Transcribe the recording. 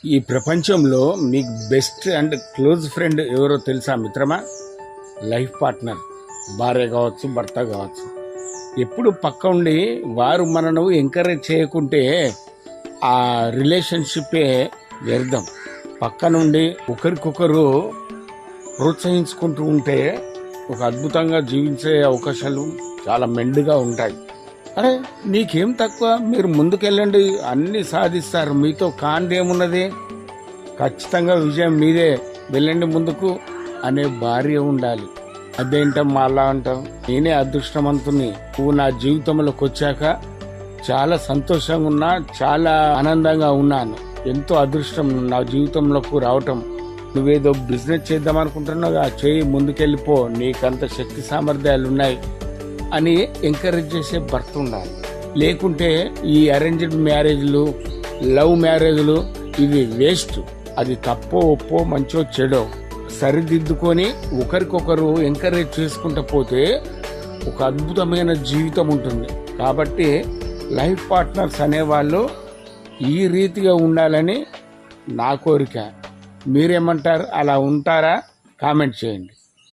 ఈ ప్రపంచంలో మీకు బెస్ట్ అండ్ క్లోజ్ ఫ్రెండ్ ఎవరో తెలుసా మిత్రమా? లైఫ్ పార్ట్నర్, భార్య కావచ్చు, భర్త కావచ్చు. ఎప్పుడు పక్క ఉండి వారు మనను ఎంకరేజ్ చేయకుంటే ఆ రిలేషన్షిప్పే వ్యర్థం. పక్క నుండి ఒకరికొకరు ప్రోత్సహించుకుంటూ ఉంటే ఒక అద్భుతంగా జీవించే అవకాశాలు చాలా మెండుగా ఉంటాయి. అరే నీకేం తక్కువ, మీరు ముందుకెళ్ళండి, అన్నీ సాధిస్తారు, మీతో కాందేమున్నది, ఖచ్చితంగా విజయం మీదే, వెళ్ళండి ముందుకు అనే భార్య ఉండాలి. అదేంటమ్మా అలా అంటావు? నేనే అదృష్టవంతుని, నువ్వు నా జీవితంలోకి వచ్చాక చాలా సంతోషంగా ఉన్నా, చాలా ఆనందంగా ఉన్నాను. ఎంతో అదృష్టం నా జీవితంలోకి రావటం. నువ్వేదో బిజినెస్ చేద్దాం అనుకుంటున్నావు, చేయి, ముందుకెళ్ళిపో, నీకంత శక్తి సామర్థ్యాలు ఉన్నాయి అని ఎంకరేజ్ చేసే భర్త ఉండాలి. లేకుంటే ఈ అరేంజ్డ్ మ్యారేజ్లు, లవ్ మ్యారేజ్లు ఇవి వేస్ట్. అది తప్పో ఒప్పో, మంచో చెడో సరిదిద్దుకొని ఒకరికొకరు ఎంకరేజ్ చేసుకుంటూ పోతే ఒక అద్భుతమైన జీవితం ఉంటుంది. కాబట్టి లైఫ్ పార్ట్నర్స్ అనేవాళ్ళు ఈ రీతిగా ఉండాలని నా కోరిక. మీరేమంటారు? అలా ఉంటారా? కామెంట్ చేయండి.